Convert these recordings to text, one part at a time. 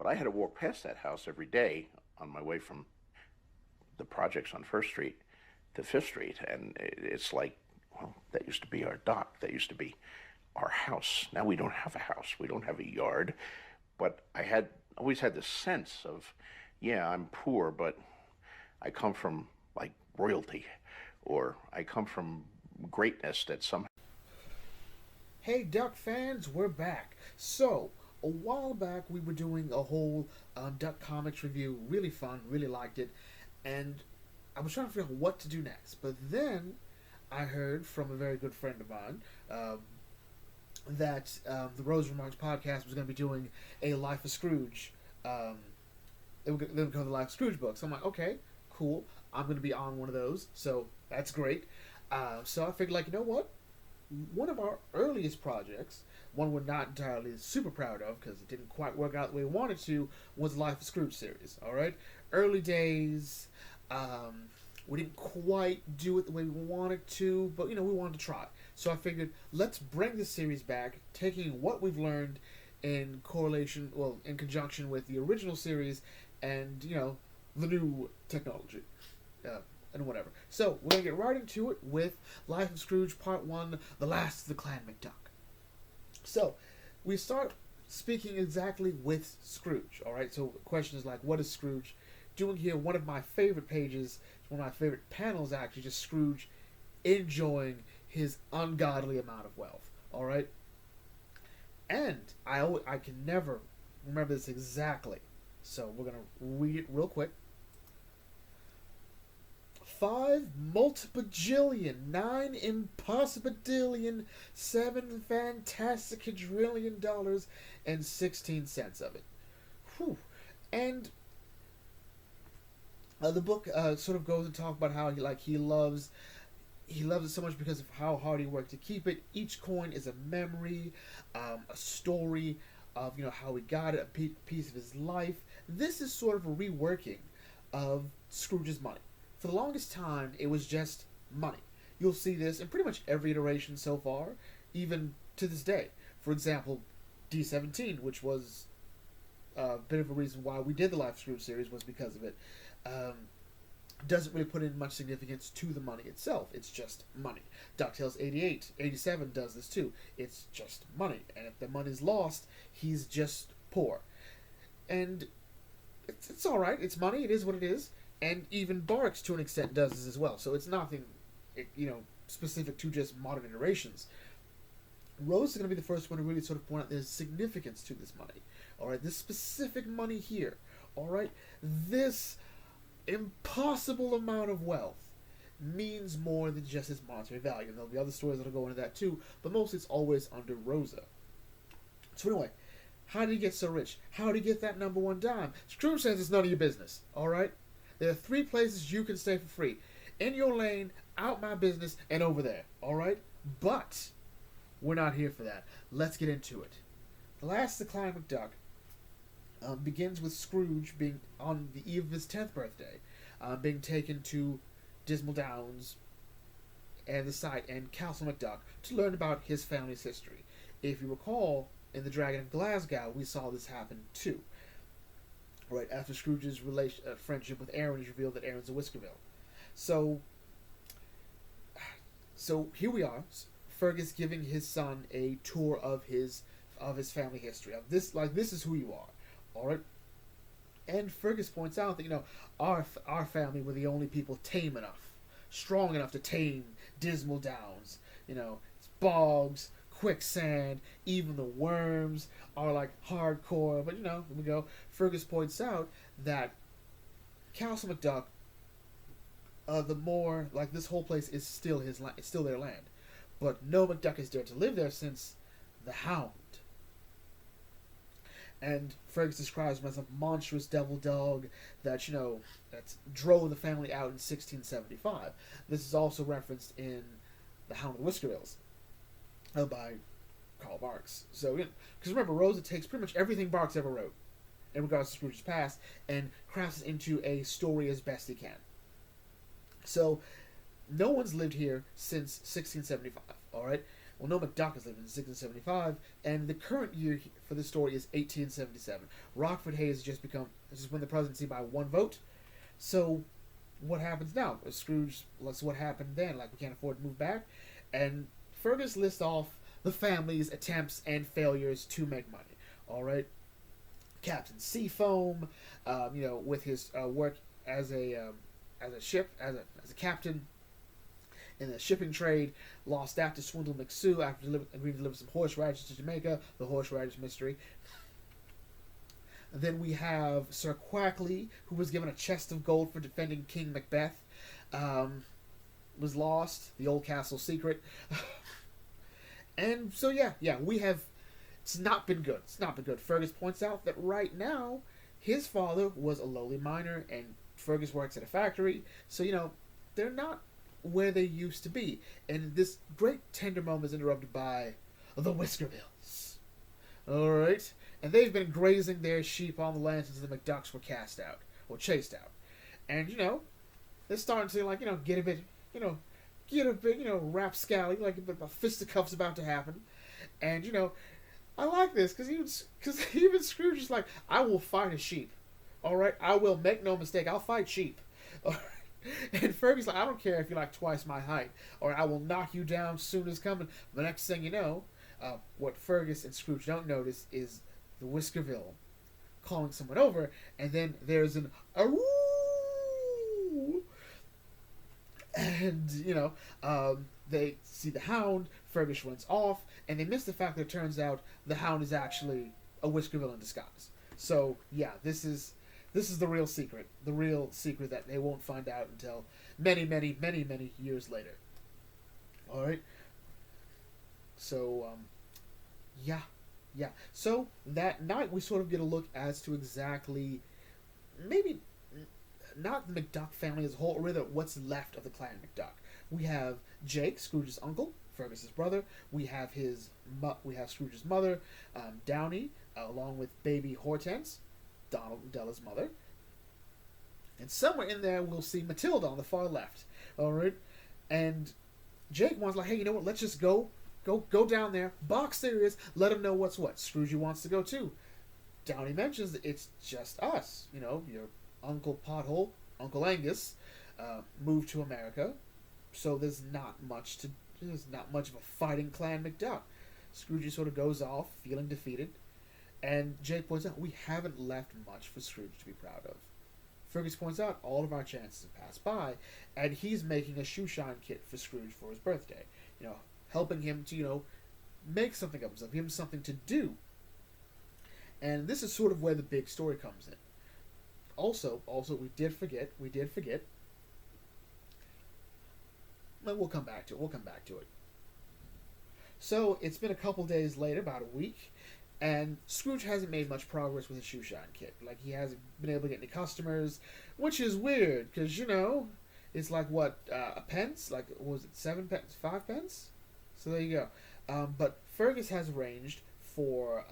But I had to walk past that house every day on my way from the projects on First Street to Fifth Street, and it's like, well, that used to be our dock. That used to be our house. Now we don't have a house. We don't have a yard. But I had always had this sense of, yeah, I'm poor, but I come from like royalty, or I come from greatness that somehow. Hey, Duck fans, we're back. So, a while back, we were doing a whole Duck Comics review. Really fun, really liked it. And I was trying to figure out what to do next. But then I heard from a very good friend of mine that the Rose Remarks podcast was going to be doing a Life of Scrooge. They were going to cover the Life of Scrooge book. So I'm like, okay, cool. I'm going to be on one of those. So that's great. So I figured, like, you know what? One of our earliest projects, one we're not entirely super proud of because it didn't quite work out the way we wanted to, was the Life of Scrooge series. All right, early days, we didn't quite do it the way we wanted to, but we wanted to try. So I figured let's bring the series back, taking what we've learned in correlation, well, in conjunction with the original series, and the new technology. And whatever. So, we're going to get right into it with Life of Scrooge Part 1, The Last of the Clan McDuck. So, we start speaking exactly with Scrooge, alright? So, the question is like, what is Scrooge doing here? One of my favorite pages, one of my favorite panels actually, just Scrooge enjoying his ungodly amount of wealth, alright? And I can never remember this exactly. So, we're going to read it real quick. 5 multipajillion, 9 impossibillion, 7 fantastic quadrillion dollars, and 16 cents of it. Whew. And the book sort of goes and talk about how he loves it so much because of how hard he worked to keep it. Each coin is a memory, a story of how he got it, a piece of his life. This is sort of a reworking of Scrooge's money. For the longest time, it was just money. You'll see this in pretty much every iteration so far, even to this day. For example, D17, which was a bit of a reason why we did the Life of Scrooge series, was because of it. Doesn't really put in much significance to the money itself. It's just money. DuckTales 88, 87 does this too. It's just money. And if the money's lost, he's just poor. And it's alright. It's money. It is what it is. And even Barks, to an extent, does this as well. So it's nothing, specific to just modern iterations. Rose is going to be the first one to really sort of point out there's significance to this money. All right, this specific money here. All right, this impossible amount of wealth means more than just its monetary value. And there'll be other stories that'll go into that too, but mostly it's always under Rosa. So anyway, how did he get so rich? How did he get that number one dime? Scrooge says it's none of your business. All right. There are 3 places you can stay for free. In your lane, out my business, and over there. Alright? But we're not here for that. Let's get into it. The Last of the Clan McDuck begins with Scrooge being on the eve of his 10th birthday, being taken to Dismal Downs and the site and Castle McDuck to learn about his family's history. If you recall, in The Dragon of Glasgow, we saw this happen too. Right after Scrooge's friendship with Aaron is revealed that Aaron's a Whiskerville. So here we are. Fergus giving his son a tour of his family history. Of this, this is who you are. All right. And Fergus points out that our family were the only people tame enough, strong enough to tame Dismal Downs. It's bogs, quicksand, even the worms are like hardcore, but here we go. Fergus points out that Castle McDuck, the more like this whole place is still it's still their land, but no McDuck is dared to live there since the Hound. And Fergus describes him as a monstrous devil dog that that drove the family out in 1675. This is also referenced in The Hound of the Whiskervilles by Karl Barks. So, because remember, Rosa takes pretty much everything Barks ever wrote in regards to Scrooge's past and crafts it into a story as best he can. So, no one's lived here since 1675, alright? Well, Noah McDuck is living in 1675, and the current year for this story is 1877. Rockford Hayes has just won the presidency by one vote. So, what happens now? Scrooge, that's what happened then. Like, we can't afford to move back. And Fergus lists off the family's attempts and failures to make money. All right, Captain Seafoam, with his work as a captain in the shipping trade, lost that to Swindle McSue after agreeing to deliver some horseradish to Jamaica, the horseradish mystery. And then we have Sir Quackley, who was given a chest of gold for defending King Macbeth, was lost, the old castle secret. And so, we have... It's not been good. Fergus points out that right now, his father was a lowly miner, and Fergus works at a factory. So, they're not where they used to be. And this great tender moment is interrupted by the Whiskervilles. Alright? And they've been grazing their sheep on the land since the McDucks were chased out. And, they're starting to, get a bit, rapscally, like a fisticuffs about to happen. And, I like this, because even Scrooge is like, I will fight a sheep. Alright? I will, make no mistake, I'll fight sheep. Alright? And Fergie's like, I don't care if you're like twice my height, or I will knock you down soon as coming. The next thing you know, what Fergus and Scrooge don't notice is the Whiskerville calling someone over, and then there's an "Aroo!" And, they see the Hound, Fergus runs off, and they miss the fact that it turns out the Hound is actually a Whiskerville in disguise. So, this is the real secret. The real secret that they won't find out until many, many, many, many years later. Alright? So, So, that night we sort of get a look as to exactly, maybe not the McDuck family as a whole, or rather what's left of the clan McDuck. We have Jake, Scrooge's uncle, Fergus's brother. We have Scrooge's mother, Downey, along with baby Hortense, Donald and Della's mother. And somewhere in there we'll see Matilda on the far left. Alright? And Jake wants hey, you know what, let's just go down there, box there is, let him know what's what. Scrooge wants to go too. Downey mentions that it's just us. Your Uncle Pothole, Uncle Angus, moved to America, so there's not much of a fighting clan McDuck. Scrooge sort of goes off, feeling defeated, and Jake points out we haven't left much for Scrooge to be proud of. Fergus points out all of our chances have passed by, and he's making a shoeshine kit for Scrooge for his birthday. Helping him to, make something of himself, give him something to do. And this is sort of where the big story comes in. Also, we did forget. But we'll come back to it. So, it's been a couple days later, about a week, and Scrooge hasn't made much progress with his shoeshine kit. He hasn't been able to get any customers, which is weird, because, it's a pence? Was it 7 pence? 5 pence? So there you go. But Fergus has arranged for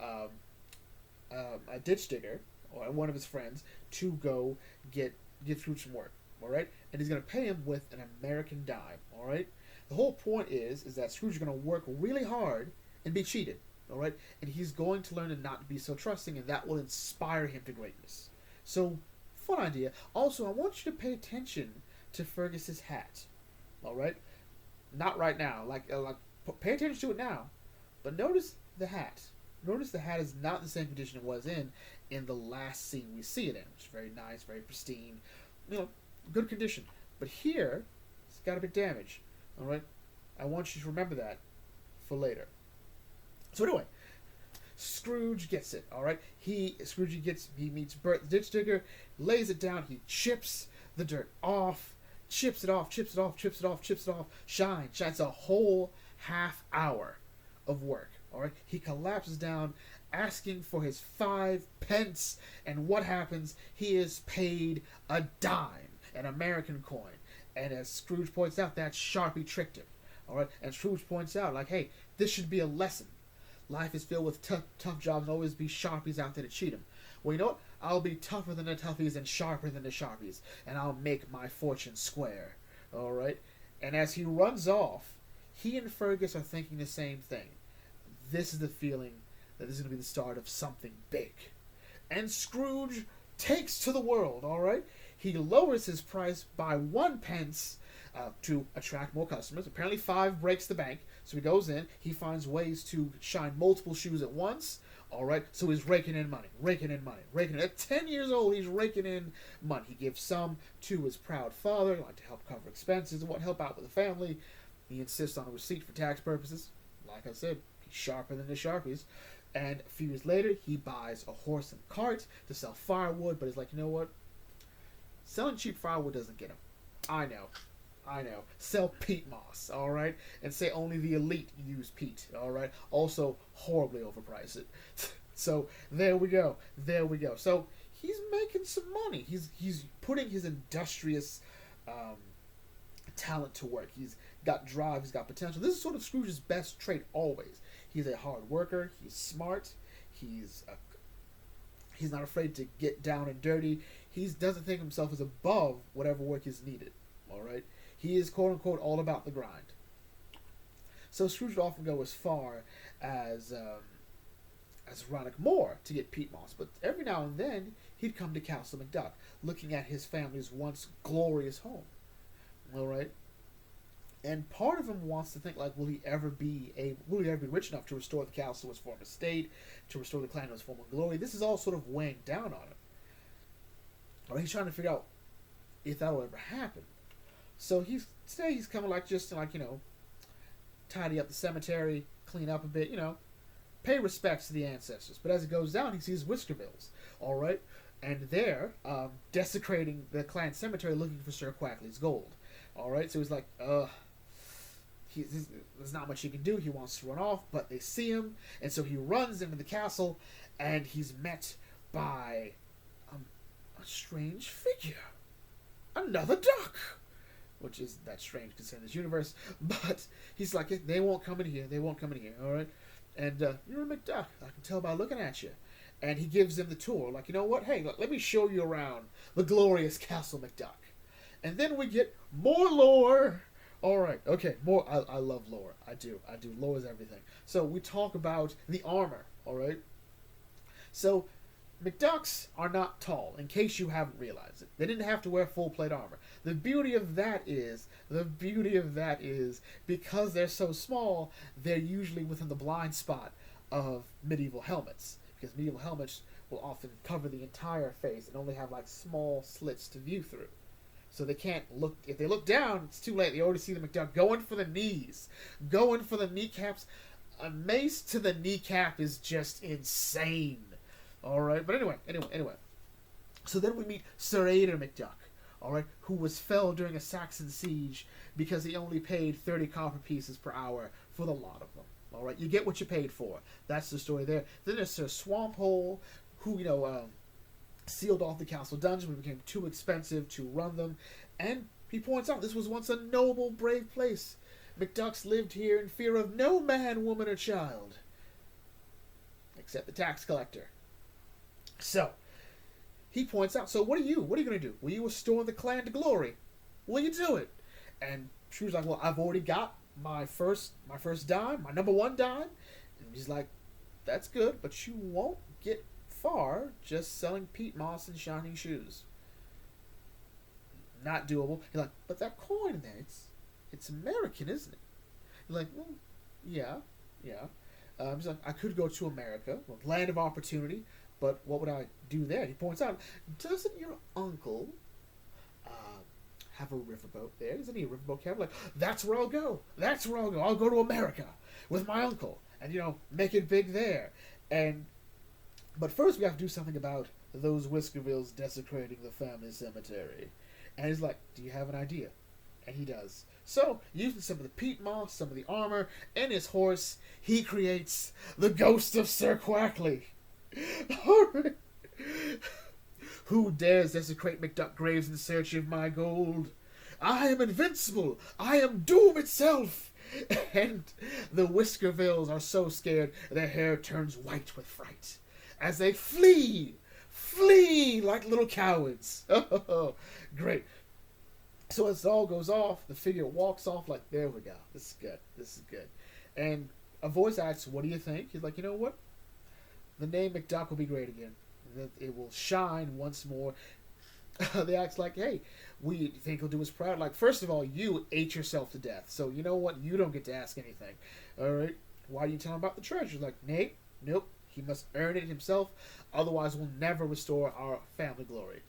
a ditch digger, or one of his friends, to go get Scrooge some work. Alright? And he's going to pay him with an American dime. Alright? The whole point is that Scrooge is going to work really hard and be cheated. Alright? And he's going to learn to not be so trusting, and that will inspire him to greatness. So, fun idea. Also, I want you to pay attention to Fergus's hat. Alright? Not right now. Pay attention to it now. But notice the hat. Notice the hat is not in the same condition it was in the last scene we see it in, which is very nice, very pristine. Good condition. But here, it's got a bit damaged. Alright? I want you to remember that for later. So anyway, Scrooge gets it, alright? He meets Bert the ditch digger, lays it down, he chips the dirt off, chips it off, shines a whole half hour of work, alright? He collapses down, asking for his 5 pence, and what happens? He is paid a dime, an American coin. And as Scrooge points out, that Sharpie tricked him. Alright? And Scrooge points out, hey, this should be a lesson. Life is filled with tough jobs, and always be Sharpies out there to cheat him. Well, you know what? I'll be tougher than the toughies and sharper than the Sharpies, and I'll make my fortune square. Alright? And as he runs off, He and Fergus are thinking the same thing. This is the feeling that this is going to be the start of something big. And Scrooge takes to the world, all right? He lowers his price by 1 pence to attract more customers. Apparently 5 breaks the bank. So he goes in, he finds ways to shine multiple shoes at once. All right, so he's raking in money. At 10 years old, he's raking in money. He gives some to his proud father, like to help cover expenses and help out with the family. He insists on a receipt for tax purposes. Like I said, he's sharper than the Sharpies. And a few years later, he buys a horse and cart to sell firewood, but he's like, you know what? Selling cheap firewood doesn't get him. I know. Sell peat moss, all right? And say only the elite use peat, all right? Also, horribly overprice it. So, there we go. So, he's making some money. He's putting his industrious talent to work. He's got drive. He's got potential. This is sort of Scrooge's best trait always. He's a hard worker. He's smart. He's not afraid to get down and dirty. He doesn't think himself as above whatever work is needed, all right? He is, quote-unquote, all about the grind. So Scrooge would often go as far as Ronick Moore to get peat moss, but every now and then he'd come to Castle McDuck, looking at his family's once glorious home. All right? And part of him wants to think, like, will he ever be rich enough to restore the castle to its former state, to restore the clan to its former glory? This is all sort of weighing down on him. Or he's trying to figure out if that will ever happen. So he's coming tidy up the cemetery, clean up a bit, pay respects to the ancestors. But as it goes down, he sees Whiskervilles, all right? And they're desecrating the clan cemetery looking for Sir Quackley's gold, all right? So he's like, there's not much he can do. He wants to run off, but they see him, and so he runs into the castle, and he's met by a strange figure. Another duck! Which is that strange considering this universe. But he's like, they won't come in here, all right? And you're a McDuck. I can tell by looking at you. And he gives him the tour. Like, you know what? Hey, let me show you around the glorious Castle McDuck. And then we get more lore. All right, okay, more. I love lore. I do. Lore is everything. So we talk about the armor, all right? So McDucks are not tall, in case you haven't realized it. They didn't have to wear full plate armor. The beauty of that is, because they're so small, they're usually within the blind spot of medieval helmets. Because medieval helmets will often cover the entire face and only have like small slits to view through. So they can't look, if they look down, it's too late. They already see the McDuck going for the knees, going for the kneecaps. A mace to the kneecap is just insane. All right, but anyway. So then we meet Sir Aidan McDuck, all right, who was felled during a Saxon siege because he only paid 30 copper pieces per hour for the lot of them. All right, you get what you paid for. That's the story there. Then there's Sir Swamphole, who sealed off the castle dungeon, but it became too expensive to run them, and he points out this was once a noble, brave place. McDucks lived here in fear of no man, woman, or child, except the tax collector. So, he points out, so what are you going to do? Will you restore the clan to glory? Will you do it? And Scrooge's like, well, I've already got my first dime, my number 1 dime. And he's like, that's good, but you won't get far just selling peat moss and shining shoes. Not doable. He's like, but that coin in there, it's American, isn't it? You're like, well, yeah. He's like, I could go to America, land of opportunity, but what would I do there? He points out, doesn't your uncle have a riverboat there? Isn't he a riverboat captain? Like, that's where I'll go. I'll go to America with my uncle and, make it big there. But first we have to do something about those Whiskervilles desecrating the family cemetery. And he's like, do you have an idea? And he does. So, using some of the peat moss, some of the armor, and his horse, he creates the ghost of Sir Quackley. Alright. Who dares desecrate McDuck graves in search of my gold? I am invincible. I am doom itself. And the Whiskervilles are so scared their hair turns white with fright as they flee like little cowards. Oh, great. So as it all goes off, the figure walks off like, there we go. This is good. This is good. And a voice asks, what do you think? He's like, you know what? The name McDuck will be great again. That it will shine once more. They act like, hey, we think he'll do us proud. Like, first of all, you ate yourself to death. So you know what? You don't get to ask anything. All right? Why do you tell him about the treasure? Like, Nate, nope. He must earn it himself. Otherwise, we'll never restore our family glory.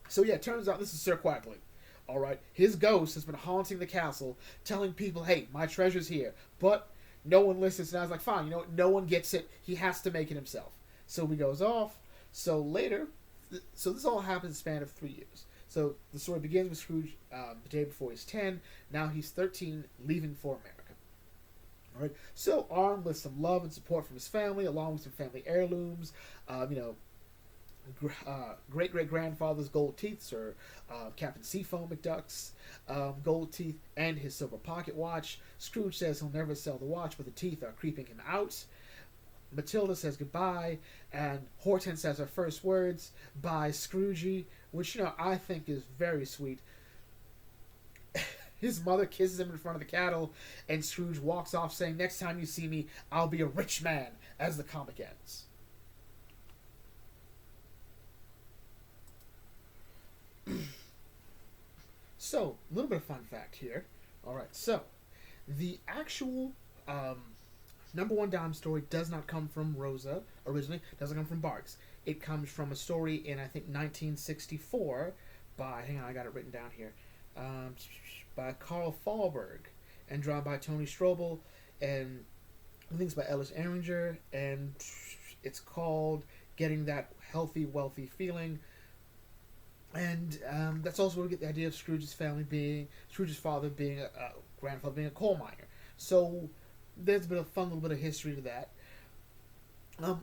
So yeah, it turns out this is Sir Quackley. All right, his ghost has been haunting the castle, telling people, "Hey, my treasure's here." But no one listens. And I was like, "Fine, you know what? No one gets it. He has to make it himself." So he goes off. So later, so this all happens in a span of 3 years. So the story begins with Scrooge the day before he's 10. Now he's 13, leaving for America. All right. So armed with some love and support from his family, along with some family heirlooms, you know, great great grandfather's gold teeth, Sir Captain Seafoam McDuck's gold teeth, and his silver pocket watch. Scrooge says he'll never sell the watch, but the teeth are creeping him out. Matilda says goodbye, and Hortense says her first words, "Bye, Scroogey," which, you know, I think is very sweet. His mother kisses him in front of the cattle, and Scrooge walks off saying, "Next time you see me, I'll be a rich man," as the comic ends. So, a little bit of fun fact here. Alright, so, the actual number one dime story does not come from Rosa originally, doesn't come from Barks. It comes from a story in, I think, 1964 by, hang on, I got it written down here, by Carl Fahlberg and drawn by Tony Strobel, and I think it's by Ellis Erringer, and it's called Getting That Healthy, Wealthy Feeling. And that's also where we get the idea of Scrooge's father being a grandfather being a coal miner. So there's been a fun little bit of history to that.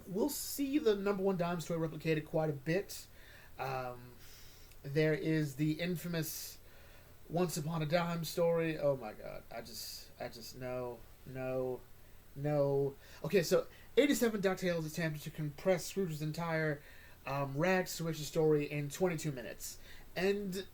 We'll see the number one dime story replicated quite a bit. There is the infamous Once Upon a Dime story. Oh my God, I just no. Okay, so 87 DuckTales attempted to compress Scrooge's entire rags to riches story in 22 minutes. And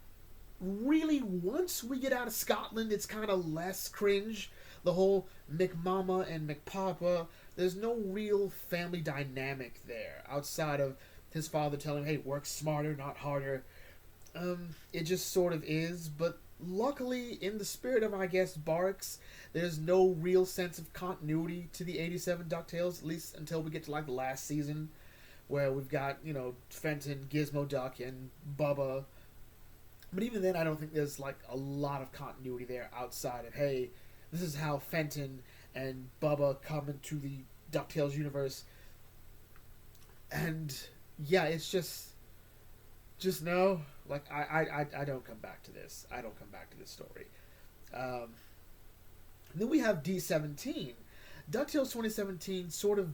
really, once we get out of Scotland, it's kind of less cringe. The whole McMama and McPapa, there's no real family dynamic there outside of his father telling him, hey, work smarter, not harder. It just sort of is, but luckily, in the spirit of, I guess, Barks, there's no real sense of continuity to the 87 DuckTales, at least until we get to, like, the last season, where we've got, you know, Fenton, Gizmo Duck, and Bubba. But even then, I don't think there's, like, a lot of continuity there outside of, hey, this is how Fenton and Bubba come into the DuckTales universe. And, yeah, it's just no. Like, I don't come back to this. I don't come back to this story. Then we have D17. DuckTales 2017 sort of...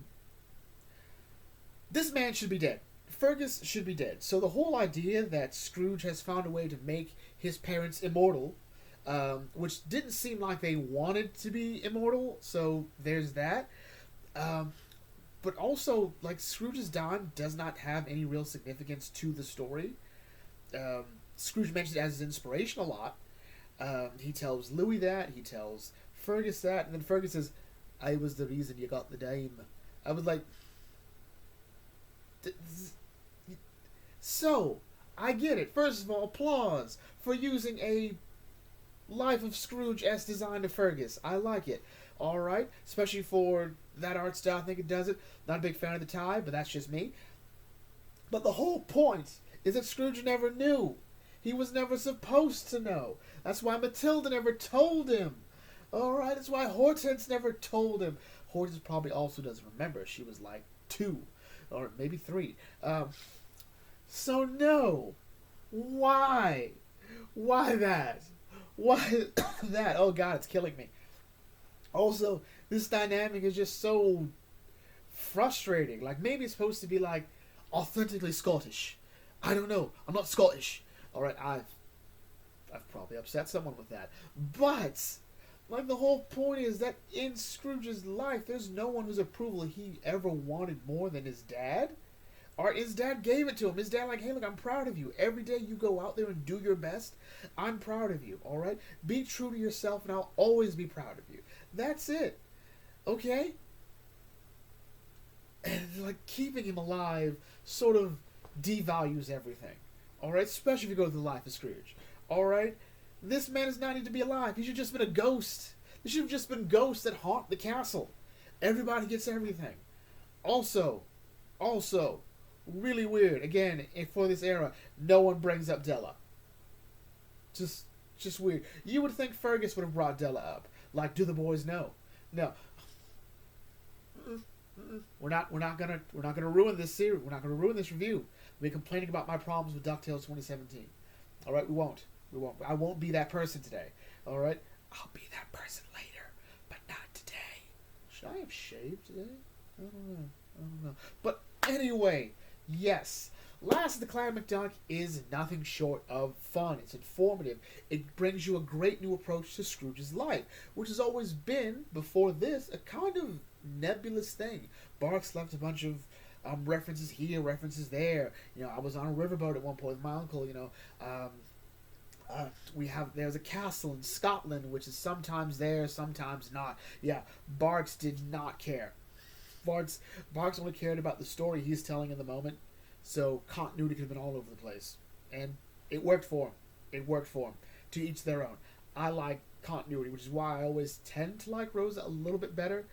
This man should be dead. Fergus should be dead. So the whole idea that Scrooge has found a way to make his parents immortal, which didn't seem like they wanted to be immortal, so there's that. But also, like, Scrooge's dime does not have any real significance to the story. Scrooge mentions it as his inspiration a lot. He tells Louis that, he tells Fergus that, and then Fergus says, I was the reason you got the dime. I was like... So, I get it. First of all, applause for using a Life of Scrooge-esque design to Fergus. I like it. Alright, especially for that art style, I think it does it. Not a big fan of the tie, but that's just me. But the whole point is that Scrooge never knew. He was never supposed to know. That's why Matilda never told him. Alright, that's why Hortense never told him. Hortense probably also doesn't remember. She was like 2. Or maybe 3. So no. Why? Why that? Why that? Oh God, it's killing me. Also, this dynamic is just so frustrating. Like, maybe it's supposed to be like authentically Scottish. I don't know. I'm not Scottish. Alright, I've probably upset someone with that. But like, the whole point is that in Scrooge's life, there's no one whose approval he ever wanted more than his dad. All right, his dad gave it to him. His dad like, hey, look, I'm proud of you. Every day you go out there and do your best, I'm proud of you. All right, be true to yourself, and I'll always be proud of you. That's it. Okay. And like keeping him alive sort of devalues everything. All right, especially if you go to the life of Scrooge. All right, this man does not need to be alive. He should have just been a ghost. There should have just been ghosts that haunt the castle. Everybody gets everything. Also, really weird. Again, for this era, no one brings up Della. Just weird. You would think Fergus would have brought Della up. Like, do the boys know? No. We're not gonna ruin this series. We're not gonna ruin this review. We're complaining about my problems with DuckTales 2017. All right, we won't. I won't be that person today. All right, I'll be that person later, but not today. Should I have shaved today? I don't know. But anyway, yes. Last of the Clan McDuck is nothing short of fun. It's informative. It brings you a great new approach to Scrooge's life, which has always been, before this, a kind of nebulous thing. Barks left a bunch of references here, references there. You know, I was on a riverboat at one point with my uncle. You know, there's a castle in Scotland which is sometimes there, sometimes not. Yeah, Barks did not care. Barks only cared about the story he's telling in the moment. So continuity could have been all over the place, and it worked for him. To each their own. I like continuity, which is why I always tend to like Rosa a little bit better.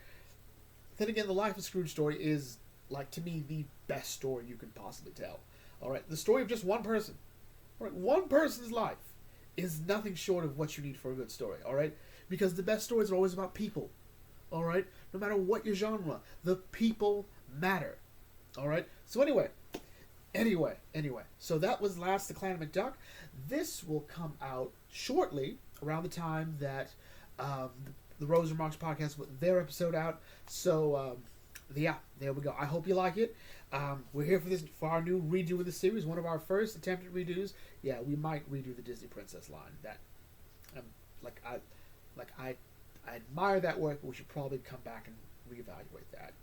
Then again, the Life of Scrooge story is, like, to me, the best story you can possibly tell. All right, the story of just one person. All right, one person's life is nothing short of what you need for a good story. All right, because the best stories are always about people. All right, no matter what your genre, the people matter. All right. So anyway, so that was Last the Clan of McDuck. This will come out shortly, around the time that the Rose Remarks podcast put their episode out. So yeah, there we go. I hope you like it. We're here for our new redo of the series, one of our first attempted redos. Yeah, we might redo the Disney Princess line. That, I admire that work, but we should probably come back and reevaluate that.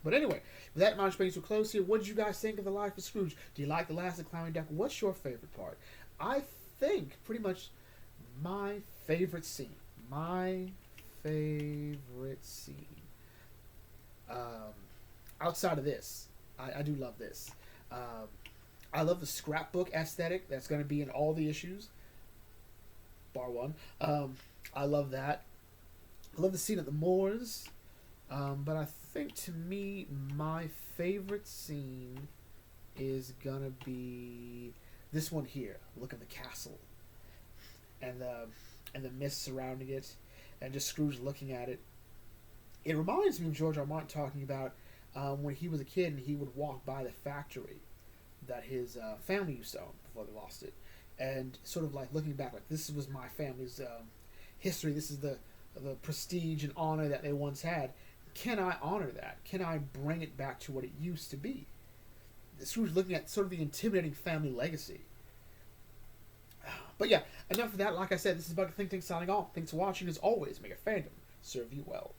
But anyway, with that in mind, brings to a close here. What did you guys think of The Life of Scrooge? Do you like The Last of the Clown Duck? What's your favorite part? I think pretty much my favorite scene. Outside of this, I do love this. I love the scrapbook aesthetic that's going to be in all the issues, bar one. I love that. I love the scene at the moors. But I think, to me, my favorite scene is gonna be this one here. Look at the castle, and the mist surrounding it, and just Scrooge looking at it. It reminds me of George R. Martin talking about when he was a kid and he would walk by the factory that his family used to own before they lost it, and sort of like looking back, like, this was my family's history. This is the prestige and honor that they once had. Can I honor that? Can I bring it back to what it used to be? Scrooge looking at sort of the intimidating family legacy. But yeah, enough of that. Like I said, this is Bucket Think Tank signing off. Thanks for watching. As always, make a fandom serve you well.